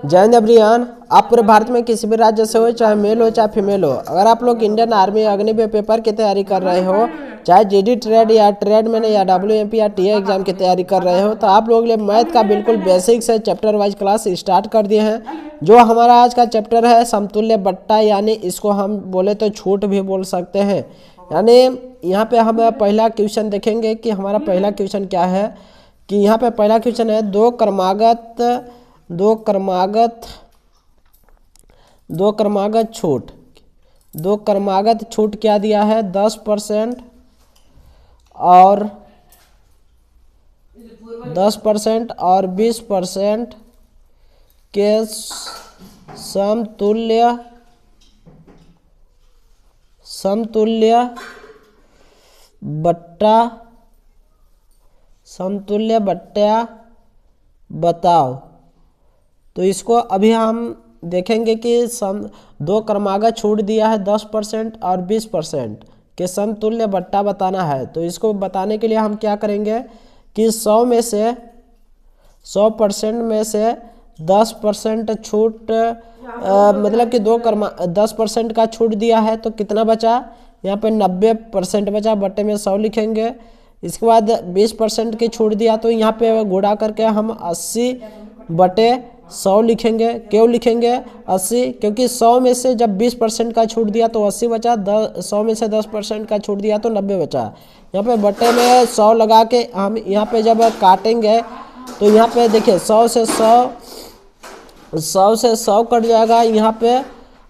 जय हिंद एवरीवन। आप पूरे भारत में किसी भी राज्य से हो, चाहे मेल हो चाहे फीमेल हो, अगर आप लोग इंडियन आर्मी अग्निवीर पेपर की तैयारी कर रहे हो, चाहे जीडी ट्रेड या ट्रेडमैन या डब्ल्यूएमपी या टीए एग्जाम की तैयारी कर रहे हो, तो आप लोगों के लिए मैथ का बिल्कुल बेसिक से चैप्टर वाइज क्लास स्टार्ट कर दिए हैं। जो हमारा आज का चैप्टर है समतुल्य बट्टा, यानी इसको हम बोले तो छूट भी बोल सकते हैं। यानी यहाँ पे हम पहला क्वेश्चन देखेंगे कि हमारा पहला क्वेश्चन क्या है। कि यहाँ पे पहला क्वेश्चन है दो क्रमागत छूट क्या दिया है 10% और 20% के समतुल्य बट्टा बताओ। तो इसको अभी हम देखेंगे कि दो क्रमागत छूट दिया है 10% और 20% के समतुल्य बट्टा बताना है। तो इसको बताने के लिए हम क्या करेंगे कि 100% में से 10% छूट मतलब कि 10% का छूट दिया है तो कितना बचा, यहाँ पे 90% बचा, बट्टे में 100 लिखेंगे। इसके बाद 20% की छूट दिया तो यहाँ पे गुणा करके हम 80/100 लिखेंगे। क्यों लिखेंगे 80? क्योंकि 100 में से जब 20% का छूट दिया तो 80 बचा, 100 में से 10% का छूट दिया तो 90 बचा। यहाँ पे बट्टे में 100 लगा के हम यहाँ पे जब काटेंगे तो यहाँ पे देखिए 100 से 100 कट जाएगा यहाँ पे,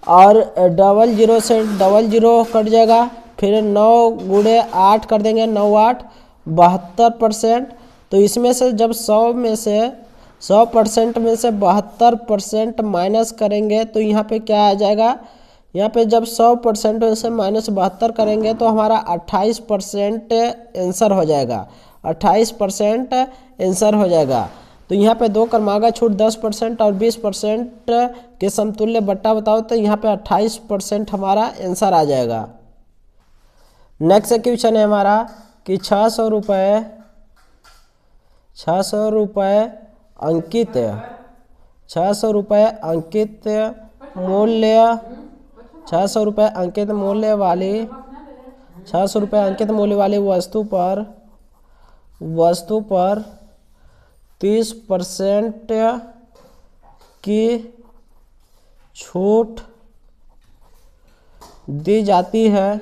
और 00 से 00 कट जाएगा। फिर 9 × 8 कर देंगे, 9 8 72%। तो इसमें से जब 100% में से 72% माइनस करेंगे तो यहाँ पे क्या आ जाएगा, यहाँ पे जब 100% में से -72 करेंगे तो हमारा 28% आंसर हो जाएगा। 28% आंसर हो जाएगा। तो यहाँ पे दो क्रमागत छूट 10% और 20% के समतुल्य बट्टा बताओ, तो यहाँ पे 28% हमारा आंसर आ जाएगा। नेक्स्ट क्वेश्चन है हमारा कि 600 रुपये अंकित मूल्य वाली वस्तु पर 30% की छूट दी जाती है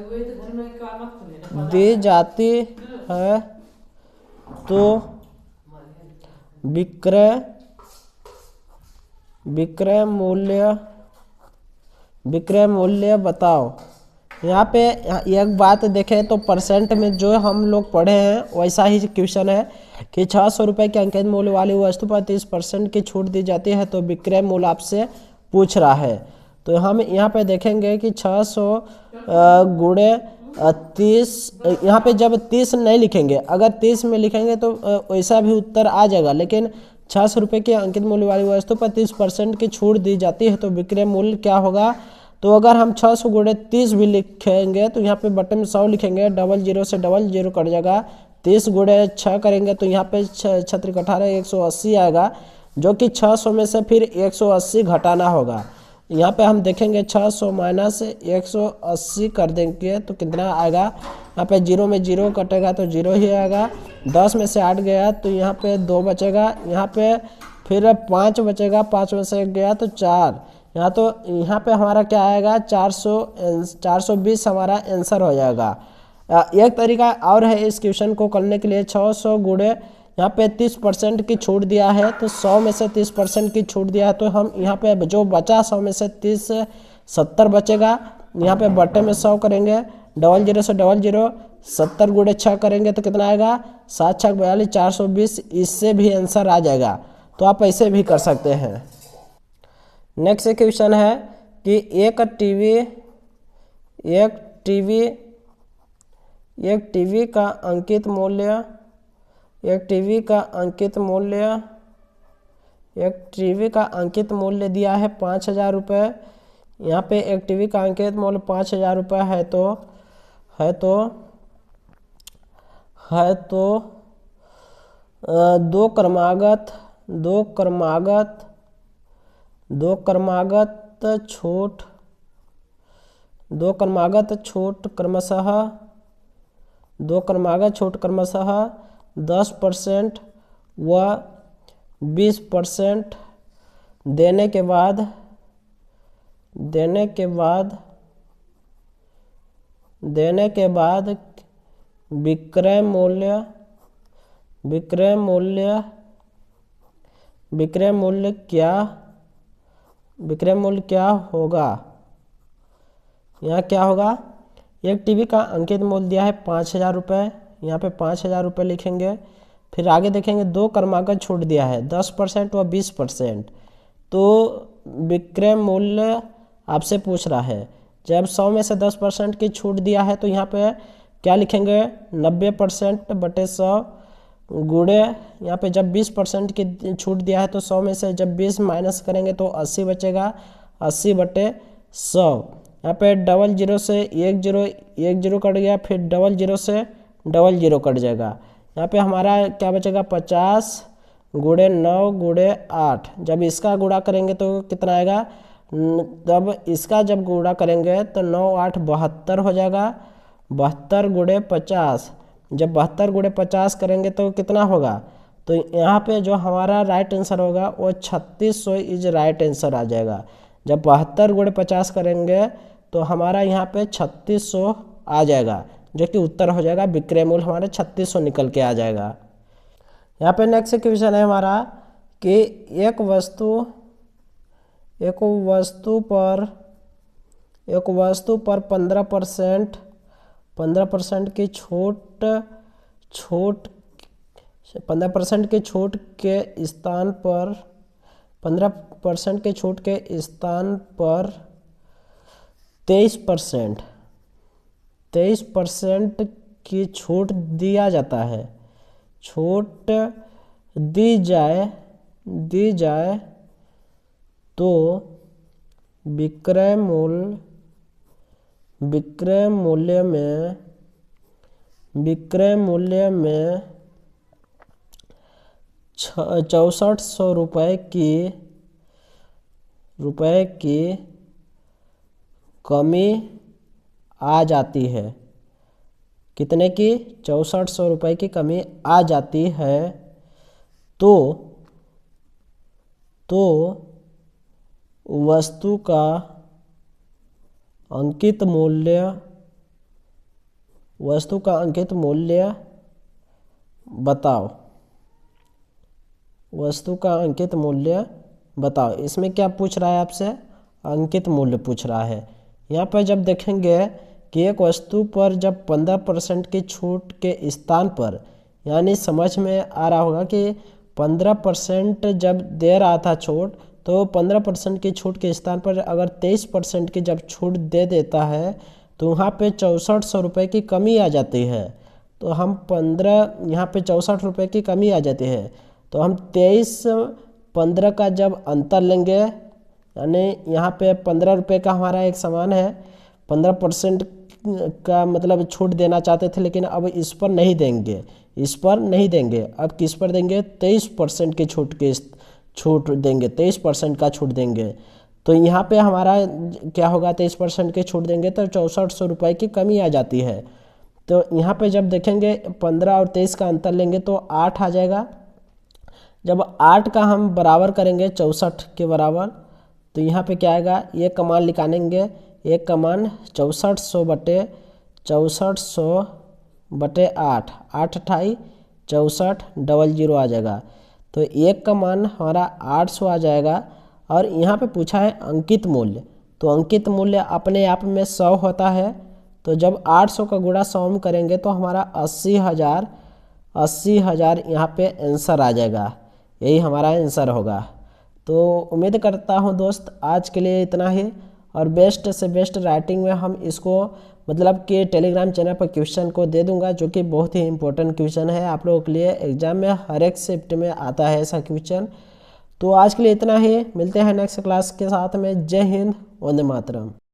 तो विक्रय मूल्य बताओ। यहाँ पे एक बात देखें तो परसेंट में जो हम लोग पढ़े हैं वैसा ही क्वेश्चन है कि 600 रुपये के अंकित मूल्य वाली वस्तु पर 30% की छूट दी जाती है तो विक्रय मूल्य आपसे पूछ रहा है। तो हम यहाँ पे देखेंगे कि 600 × 30, यहाँ पे जब 30 नहीं लिखेंगे, अगर 30 में लिखेंगे तो वैसा भी उत्तर आ जाएगा। लेकिन 600 रुपये के अंकित मूल्य वाली वस्तु पर 30% की छूट दी जाती है तो विक्रय मूल्य क्या होगा। तो अगर हम 600 × 30 भी लिखेंगे तो यहाँ पे बटन में 100 लिखेंगे, 00 से 00 कट जाएगा। 30 × 6 करेंगे तो यहाँ पे 6×3 = 18, 180 आएगा, जो कि 600 में से फिर 180 घटाना होगा। यहाँ पे हम देखेंगे 600 - 180 कर देंगे तो कितना आएगा। यहाँ पे 0 में 0 कटेगा तो 0 ही आएगा। 10 में से 8 गया तो यहाँ पे 2 बचेगा। यहाँ पे फिर 5 बचेगा, 5 में से 1 गया तो 4। यहाँ पे हमारा क्या आएगा 420 हमारा आंसर हो जाएगा। एक तरीका और है इस क्वेश्चन को करने के लिए। 600 × यहाँ पे 30% की छूट दिया है तो 100 में से 30% की छूट दिया है तो हम यहाँ पे जो बचा 100 में से 30 70 बचेगा। यहाँ पे बट्टे में 100 करेंगे, 00 से 00 70 × 6 करेंगे तो कितना आएगा 7 6 42 420। इससे भी आंसर आ जाएगा, तो आप ऐसे भी कर सकते हैं। नेक्स्ट क्वेश्चन है कि एक टीवी का अंकित मूल्य दिया है 5000 रुपये। यहाँ पे एक टीवी का अंकित मूल्य 5000 रुपये है तो दो क्रमागत दो क्रमागत छूट क्रमशः 10% व 20% देने के बाद विक्रय मूल्य क्या होगा। यहाँ क्या होगा, एक टीवी का अंकित मूल्य दिया है 5,000 रुपये, यहाँ पे 5,000 रुपये लिखेंगे। फिर आगे देखेंगे दो क्रमागत छूट दिया है 10% व 20%। तो विक्रय मूल्य आपसे पूछ रहा है, जब 100 में से 10% की छूट दिया है तो यहाँ पे क्या लिखेंगे 90% बटे 100 गुणे, यहाँ पे जब 20% की छूट दिया है तो 100 में से जब 20 माइनस करेंगे तो 80 बचेगा, 80 बटे 100। यहाँ पे 00 से 10 कट गया, फिर 00 से 00 कट जाएगा। यहाँ पे हमारा क्या बचेगा 50 गुणे 9 गुणे 8। जब इसका गुणा करेंगे तो कितना आएगा, तब इसका जब गुणा करेंगे तो 9 8 72 हो जाएगा, 72 गुणे 50। जब 72 गुणे 50 करेंगे तो कितना होगा, तो यहाँ पे जो हमारा राइट आंसर होगा वो 3600 इज राइट आंसर आ जाएगा। जब 72 गुणे 50 करेंगे तो हमारा यहाँ पे 3600 आ जाएगा, जो कि उत्तर हो जाएगा। विक्रय मूल्य हमारे 3600 निकल के आ जाएगा। यहाँ पे नेक्स्ट क्वेश्चन है हमारा कि एक वस्तु पर 15% की छूट 15% की छूट के स्थान पर 15% की छूट के स्थान पर 23% की छूट दिया जाता है, छूट दी जाए तो विक्रय मूल्य में 6400 रुपये की कमी आ जाती है। कितने की, 6400 रुपये की कमी आ जाती है। तो वस्तु का अंकित मूल्य बताओ। वस्तु का अंकित मूल्य बताओ। इसमें क्या पूछ रहा है आपसे, अंकित मूल्य पूछ रहा है। यहाँ पर जब देखेंगे कि एक वस्तु पर जब 15% की छूट के स्थान पर, यानी समझ में आ रहा होगा कि 15% जब दे रहा था छूट, तो 15% की छूट के स्थान पर अगर 23% की जब छूट दे देता है तो वहाँ पे 6400 रुपये की कमी आ जाती है। तो हम 15 यहाँ पे 64 रुपये की कमी आ जाती है, तो हम 23-15 का जब अंतर लेंगे, यानी यहाँ पे 15 रुपये का हमारा एक सामान है, 15% का मतलब छूट देना चाहते थे, लेकिन अब इस पर नहीं देंगे, अब किस पर देंगे, 23% की छूट देंगे, 23% का छूट देंगे। तो यहाँ पे हमारा क्या होगा, 23% की छूट देंगे तो 6400 रुपये की कमी आ जाती है। तो यहाँ पे जब देखेंगे 15 और 23 का अंतर लेंगे तो 8 आ जाएगा। जब 8 का हम बराबर करेंगे 64 के बराबर, तो यहाँ पे क्या आएगा, एक का मान निकालेंगे, एक का मान 6400 बटे 8, 8 अठाई 64 00 आ जाएगा। तो एक का मान हमारा 800 आ जाएगा। और यहाँ पे पूछा है अंकित मूल्य, तो अंकित मूल्य अपने आप में 100 होता है। तो जब 800 का गुणा 100 में करेंगे तो हमारा 80,000 यहाँ पे आंसर आ जाएगा। यही हमारा आंसर होगा। तो उम्मीद करता हूँ दोस्त आज के लिए इतना ही, और बेस्ट से बेस्ट राइटिंग में हम इसको मतलब कि टेलीग्राम चैनल पर क्वेश्चन को दे दूंगा, जो कि बहुत ही इंपॉर्टेंट क्वेश्चन है आप लोगों के लिए। एग्जाम में हर एक शिफ्ट में आता है ऐसा क्वेश्चन। तो आज के लिए इतना ही, मिलते हैं नेक्स्ट क्लास के साथ में। जय हिंद, वंदे मातरम।